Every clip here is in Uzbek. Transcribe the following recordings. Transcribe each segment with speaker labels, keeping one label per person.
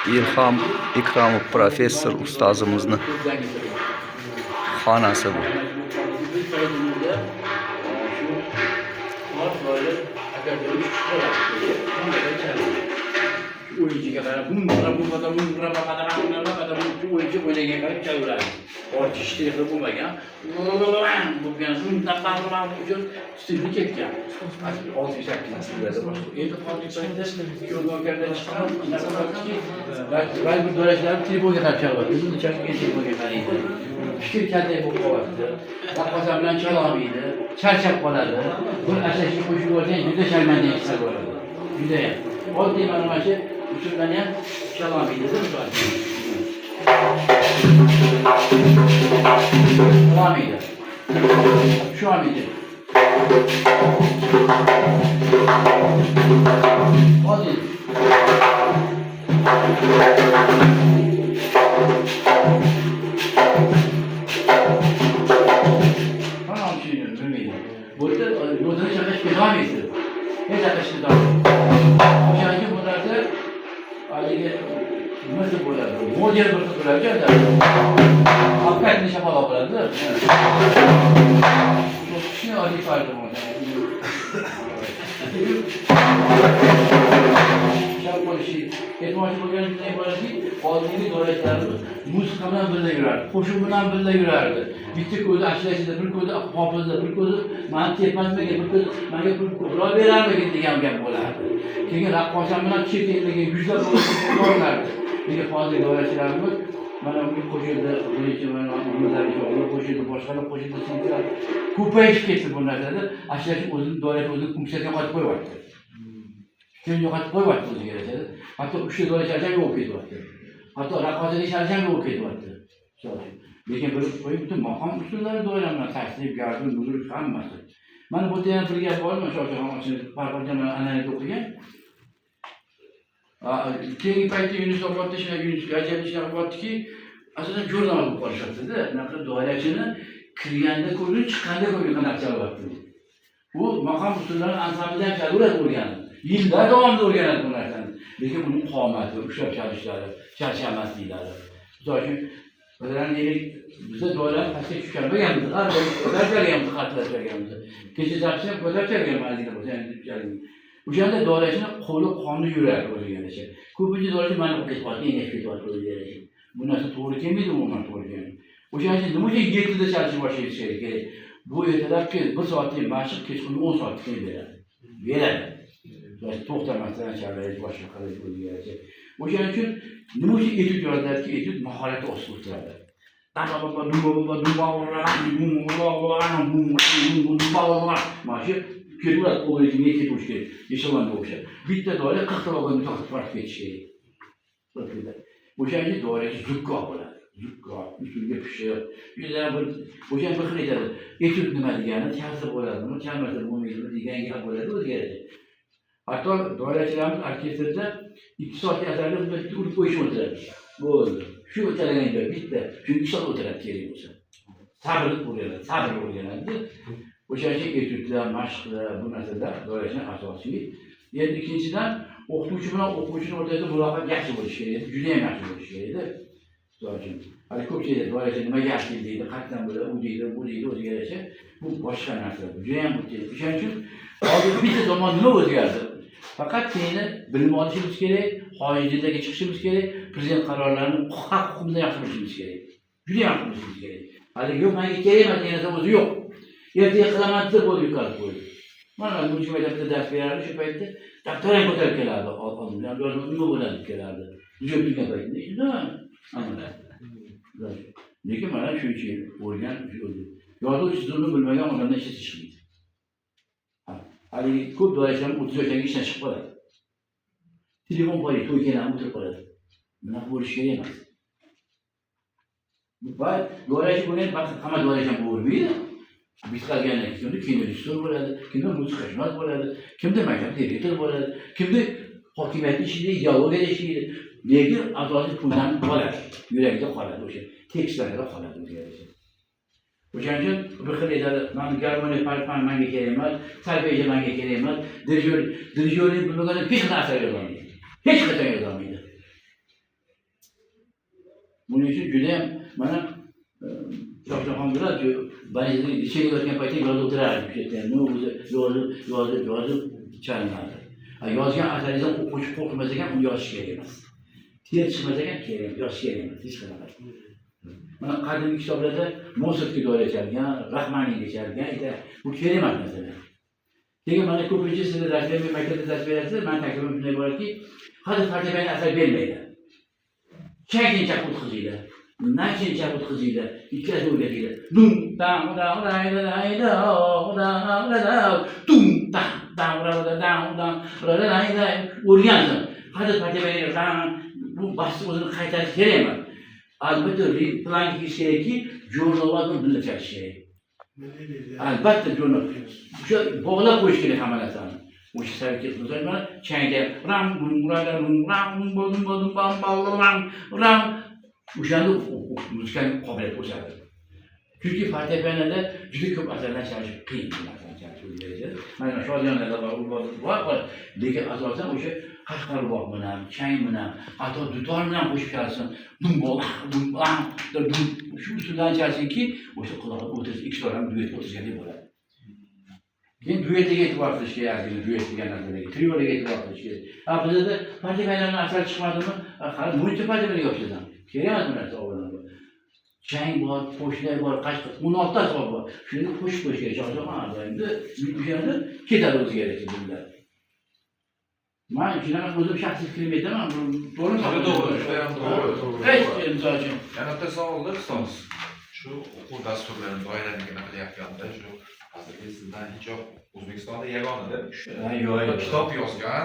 Speaker 1: İlham İkramov professor ustozimizni xonasi bu.
Speaker 2: O'yinchiga qarab, bu o'yinchi o'ynagan qarab chaviradi. Ortish ishtiyoqi bo'lmagan. Bo'lgan shundan uchun stilni ketgan. 68 nasllarda boshqa. Endi hozirgi paytda ko'rganlarda chiqqan va bu do'rashlar telefonga qarab chalyapti. Bizni chaqigan telefonga qaraydi. Fikr kalday bo'lib qolyapti. Raqqosa bilan chalolmaydi, charchab qoladi. Bir asosiy qo'shib olgan juda sharmanda his bo'ladi. Juda ham. Oddiy mana shu usuldan ham chalolmaydi, misol. Chalolmaydi. Shu olmaydi. Oddiy. Tamam şimdi bilmeyin. Burada notunu çalışıp devam ediyor. Ne çalışıp devam ediyor? Yani bunlarda aile nasıl böyle model bir duracak da hakikaten şapala buladı. Çok kişi acı farklı model. Etmacı bugün ne var ki, aldığını dolayısıyla musikamdan birle yürürdü, koşumundan birle yürürdü. Bitti koydu aşağısında, bir koydu hafızda, bir koydu mantık etmez mi ki, bir koydu mantık bir kural verer mi ki diyen olardı. Çünkü rakkasamından çift elindeki yüzler oynardı. Bir de fazla dolayısıyla bana bir koşulda, bunun için bana bunlar bir koşulda, başkanı koşulda sinirler. Kupaya iş getir bunlar dedi. Aşağısı uzun dolayısıyla uzun kumsiyatına katıp koyuvardı. Şimdi yo'qotib qo'yapti o'ziga yarasha. Hatto uchta dola charchab yo'q ketyapti. Hatto raqobatda charchab yo'q ketyapti. Lekin bir butun maqom usullari doiralardan tashrif, gardin, buzruq hammasi. Mana bu yerda bir gap bormi, shosham ochilib, Farhodjon analiz o'qigan. Keyingi paytda Yunus Obodda shunday Yunus ajab ishlar bo'lyaptiki, asosan jurnal bo'lib qolishyapti-da. Bunaqa doirachini kirganda ko'rib, chiqqanda ko'rib qanaqa chalyapti. Bu maqom usullari ansamblda ham chalaveraveradi o'rganib. Yillar davomida o'rganadi bu narsani. Lekin uning qomati, ushlab chalishlari, charchamasliklari. Misol uchun, bizda doiralar pastga tushgan bo'lganmiz, har bir ko'targanmiz, xatlarganmiz. Kecha daftar ko'targan ma'lumotlar bo'lsa, endi o'shanda doirachini qo'li qonni yuradi o'rganishi. Ko'pincha doirachi mana bu ketyapti, engashib ketyapti o'rganishi. Bu narsa to'g'ri kelmaydi, umuman to'g'ri kelmaydi. O'shaning uchun nima uchun 7 da chalishni boshlash kerak? Bu ertalabki 1 soatlik mashq kechqurun 10 soatlik beradi. Beradi. To'xtamasdan chalaydi, boshqa qilib o'rganadi. O'shaning uchun nima uchun etud yordamki, etud mahorati ostida o'tiradi. Mana keturadi, o'g'liga ketish kerak. Eshonga o'xshab. Bitta doira 40 ta odamni to'xtatib farq ketish kerak. O'shaning uchun doirachi zukko bo'ladi. Zukko, ustiga pishib, yuzlar bir o'shan bir xil aytadi. Etud nima degani, ta'sir bo'ladimi, chamasi bo'lmaydimi degan gap bo'ladi o'zgaradi. Hatto doirachilarimiz orkestrda 2 soatlik asarda bitta urib qo'yish o'tiradi. Bo'ldi. Shu o'tirganda bitta, chunki 2 soat o'tiradi kerak bo'lsa. Sabr o'rganadi. O'shaning uchun etudlar, mashqlar, bu narsalar doirachining asosiy. Endi ikkinchidan o'qituvchi bilan o'quvchining o'rtasida muloqot yaxshi bo'lishi kerak, juda ham yaxshi bo'lishi kerak. Misol uchun, hali ko'pchilik doirachi nima gap deydi, qatdan bo'ladi, u deydi, bu deydi, o'ziga yarasha. Bu boshqa narsa. Juda ham muhim. O'shaning uchun hozir bitta zamon nima o'zgardi? Faqat keyin bilim olishimiz kerak, xorijlarga chiqishimiz kerak, prezident qarorlarini haq-huquqimizni yaxshi bilishimiz kerak. Juda yaxshi bilishimiz kerak. Hali yo'q, menga kerak emas degan narsa o'zi yo'q. Ertaga qilaman deb yuqarib qo'ydi. Mana bu maktabda dars berardi, shu paytda daftar ham ko'tarib kelardi, oldimdan nima bo'ladi kelardi. Juda bilgan paytda. Lekin mana shuncha o'rgan, yozuv chizuvni bilmagan odamdan ish chiqmaydi. Hali ko'p doirachilar 30 yoshga ishdan chiqib qoladi. Telefon bor, to'y kelan o'tirib qoladi. Bunaqa bo'lishi kerak emas. Bu doirachi bo'lgan vaqt hamma doirachi ham bo'lmaydi. Biz qilganlar kimda kinoreissyor bo'ladi, kimda musiqashunos bo'ladi, kimda maktab direktor bo'ladi, kimda hokimiyat ishida, ideologiyada ishlaydi. lekin asosiy puldan qoladi, yurakda qoladi o'sha, tekstlarida qoladi o'zgarishi. O'shaning uchun bir xil aytadi, mana garmoniya parpan menga kerak emas, solfej menga kerak emas, dirijorni bilmaganda hech qanday asar yozolmaydi. Hech qachon yozolmaydi. Buning uchun juda ham mana Shohjahon biladi, Banizda ichkiga o'tgan paytda yozib o'tirardi shu yerda. Nima o'zi yozib chalinardi. Yozgan asaringizni o'quvchi qo'rqmas ekan, uni yozish kerak emas. Ter chiqmas ekan, kerak, yozish kerak emas, hech qanaqa. Mana qadimgi kitoblarda Mozartga doira chalgan, Rahmoniyga chalgan, bu kerak emas masalan. Lekin mana ko'pincha sizlar darslarga maktabda dars berasiz, men taklifim shunday borki, hali fortepiano asar bermaydi. Chaykincha o'tkazinglar. Nachincha o'tkazinglar. Ikkilasi o'rgatinglar. Dum dam dam dam dam dam dum dam dam dam dam o'rgansin. Hali fortepiano bu bahsni o'zini qaytarish kerak emas. Albatta plan tuzilishi kerakki, jurnallarni birga chalish kerak. Albatta jurnal. O'sha bog'lab qo'yish kerak hamma narsani. O'sha savket bo'lsa, changda ram ram o'shanda muzikal qobiliyat o'sadi. Chunki fortepianoda juda ko'p asarlar chalish qiyin bo'ladi. Mana Shohjahonlarda bor, lekin asosan o'sha qashqarvoq bilan, chang bilan, hatto dutor bilan qo'shib chalsin. Shu usuldan chalsinki, o'sha quloqqa o'tirish, ikki to'ram duet o'tirgandek bo'ladi. Keyin duetiga e'tibor qilish kerak, duet degan narsalarga, trioga e'tibor qilish kerak. Bizda fortepianodan asar chiqmadimi? Hali buncha fortepiano yopishsan. Kerak emas bu narsa o'g'illar. Chang bor, qo'shlar bor, qashqar, 16 ta hisob bor. Shuni qo'shib qo'yish kerak. Shohjahon endi o'shanda ketadi o'zgarib bunlar. Men shunaqa o'zim shaxsiy fikrimni aytaman, to'g'ri.
Speaker 3: Yana bitta savollar ustoz. Shu o'quv dasturlarini doiraligini qilyapganda shu hozirgi sizdan hijob O'zbekistonda yagonada kitob yozgan,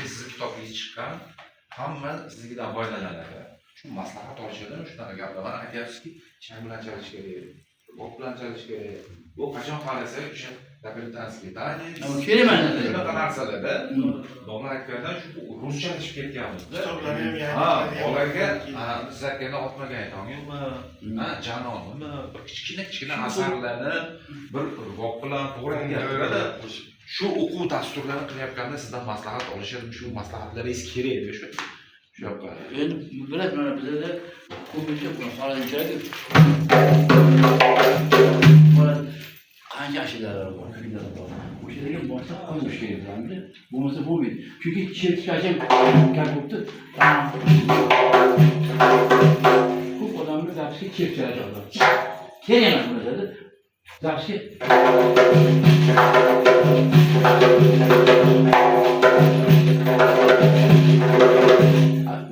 Speaker 3: sizni kitobingiz chiqqan, hamma siznikidan foydalanadi. Shu maslahat olishadi, shunaqa gaplarni aytyapsizki, chang bilan chalish kerak, bok bilan chalish kerak. Bu qachon qarasak o'sha reabilitatsiya,
Speaker 2: kerak emas
Speaker 3: shunaqa narsalarda domla aytgandan shu ruschalashib ketganmizda. Bolaga biz aytganda otmagan aytolmaymi, janonimi, bir kichkina asarlarni bir bok bilan to'g'ri gapiradi. Shu o'quv dasturlarini qilyapganda sizdan maslahat olishadi, shu maslahatlaringiz kerak deb shu yo'q.
Speaker 2: Endi bilasiz, mana bizda ko'pincha xohlanishlari qancha ashulalar bor, kuylar bor. O'shalarga boshqa qo'yish kerak bo'ladi. Bo'lmasa bo'lmaydi. Chunki chertkashim kalbobda ko'p odamlar zapski chertkalar oladi. Kerak emas bu narsa. Zapski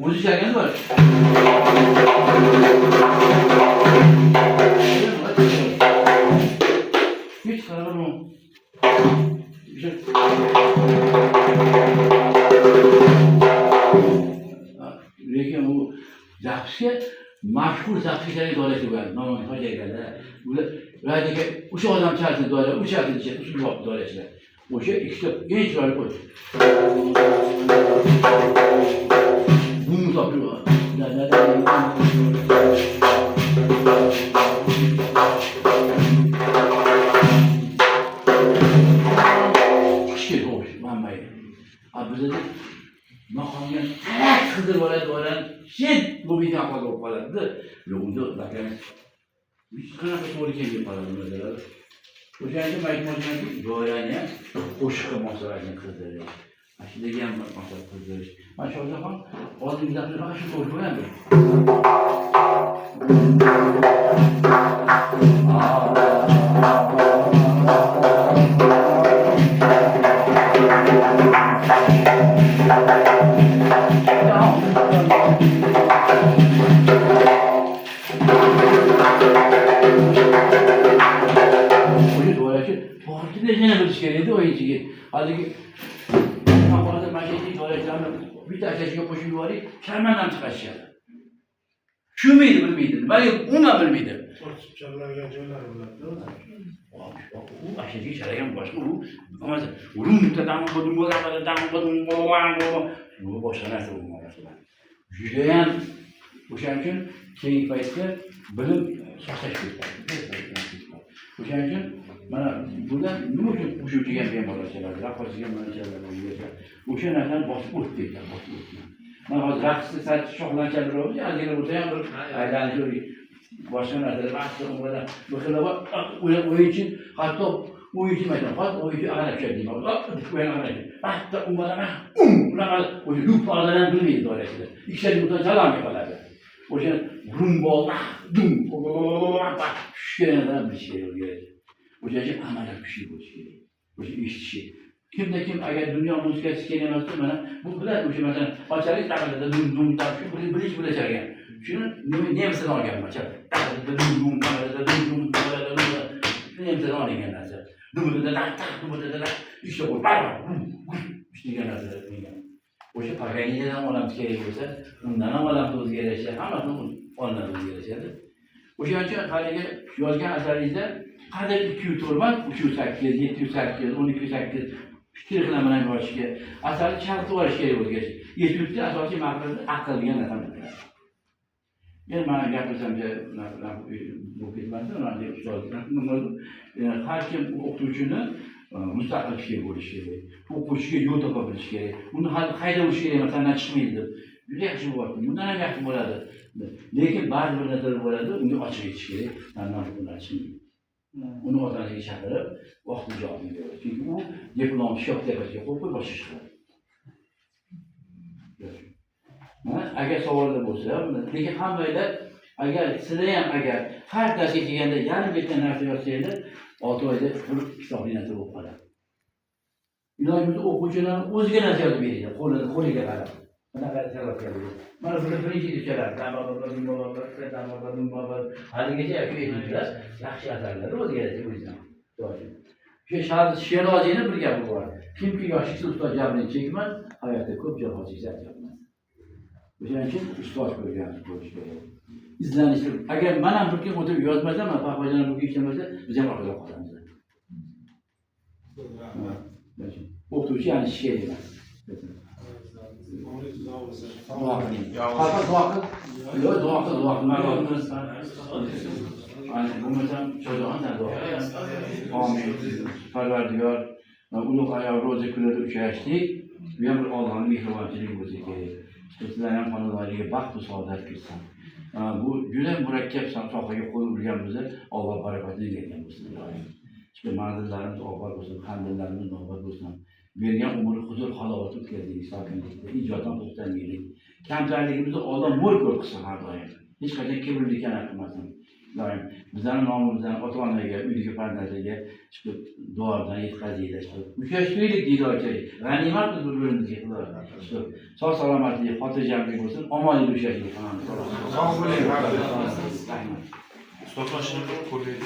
Speaker 2: o'zi chalgani bor. Hiç karar mı? Lekin bu zapsi mashhur zapsilarning doirasi bor. Nomini qo'yganlar. Bular radioga o'sha odam chalsin doira, o'sha chalsin, usul doirasilar. O'sha ikkita eng chiroyli qo'y. Bunu topib bizda maqomga qidir bo'ladi, sen bu bilan qolib qoladi. Yo'qda bakani hech qanaqa to'g'ri kelmay qoladi bular. O'shanga aytmoqchimanki, doirani ham qo'shiqqa moslashni qildirish. Ashulaga ham moslab qildirish. Mana Shohjahon oldingizda mana shu to'g'ri bo'ladi. Yana bilish kerak edi o'yinchiga. Hozirgi maqolada mashayiy doiralarni bitta ashasiga qo'shib yuboring, sharmandan chiqarishadi. Tushunmaydi, bilmaydi. Nimaga umuman bilmaydi.
Speaker 4: Ortiq challangan joylari bo'ladi.
Speaker 2: U ashasiga chalagan boshqa, u urumda bu boshqa narsa bo'lmaydi. judayam o'shaning uchun keyingi paytda bilim saqlash kerak. O'shaning uchun mana bundan nima uchun qo'shuvchiga bemorlar chaladi, raqsga mana chaladi. O'sha narsani bosib o'tdi ekan, bosib o'tdi. Mana hozir raqsni sal shoxlanchadiramiz, ozgina bo'lsa ham bir aylanish boshqa narsalar vaqtda umrada o'xshalab o'yinchi hatto o'yinchi maydan hozir o'yinchi ag'anab tushadi deyman. Hatta umrada unaqa o'sha lup odamlar bilmaydi doirasida. Ikkita yurtdan salom qiladi. O'sha rumbolda dum tushgandan bir şey kerak. O'sha uchun amalga kuchli bo'lish kerak. O'sha eshitishi. Kimda kim agar dunyo muzikasi kelmayapti, mana bu biladi o'sha masalan ochalik taqdirda dum taqdir bilish bilachargan. Shuni nemisdan olganman. Nemisdan olgan narsa. Dumda işte o işte narsa degan. O'sha Paganiyadan olamiz kerak bo'lsa, undan ham olamiz o'zgarishlar, hammasini olinadi o'zgarishadi. O'shaning uchun haligi yozgan asaringizda qadar 200 to'rman, 308, 708, 1208 fikr qilaman yozishga. Asarni chalqib olish kerak o'zgacha. 700 asosiy maqsadi aql degan narsani biladi. Men mana gapirsam-da, bu ketmasdan, mana ustozlar har kim o'qituvchini mustaqil fikr bo'lishi kerak. O'quvchiga yo'l topa bilish kerak. Uni qayda bo'lish kerak, masalan, chiqmaydi deb. Juda yaxshi bo'lyapti. Bundan ham yaxshi bo'ladi. Lekin ba'zi bir narsalar bo'ladi, unga ochiq aytish kerak. Mana bundan chiqmaydi. Uni otasiga chaqirib, vaqtni javob beradi. Chunki u diplom shok tepasiga qo'yib boshqa ish qiladi. Agar savollar bo'lsa, lekin hammayda agar sizlar ham agar har darsga kelganda yarim ketgan narsa yozsangiz, 6 oyda bir kitobli narsa bo'lib qoladi. Iloji bo'lsa o'quvchilarni o'ziga narsa yozib beradi, qo'liga qarab. Bunaqa javob beradi. Mana buni birinchi dichalari, haligacha aytuvchilar yaxshi asarlar o'zgaradi o'zidan. O'sha Sheroziyning bir gapi bor. Kimki yoshlikda ustoz jabrini chekmas, hayotda ko'p javob chekadi. O'shaning uchun ustoz ko'rgan bo'lish kerak. İzlanish. Agar men ham bir kun o'tirib yozmasam, Papajon bu ishlamasa, biz ham orqada qolamiz. O'qituvchi yana ish kerak emas. Bo'lmasam cho'zg'ondan duo. Amin. Parvardigor, ulug' ayol ro'za kunida uchrashdik. Bu ham bir Allohning mehribonchiligi bo'lsa kerak. Sizlar ham xonadonlarga baxt va saodat kirsin. Bu juda murakkab sohaga qo'l urganimizda Alloh barakatini bergan bo'lsin. Işte manzillarimiz obod bo'lsin, xandillarimiz obod bo'lsin. Bergan umri huzur halovat o'tkazdik, sokinlikda, ijoddan to'xtamaylik. Kamtarligimizni Alloh mo'l ko'p qilsin har doim. Hech qachon kibrlik qilmasin. Doim bizlarning nomimizdan ota-onaga, uydagi farzandlarga chiqib duodan yetkazinglar. Uchrashaylik deydi ochaylik. G'animat biz bir-birimizga qilamiz. Sog' salomatlik, xotirjamlik bo'lsin, omonlik ushlaylik.
Speaker 3: Sog' bo'ling. Ustoz mashina ko'rmaydi.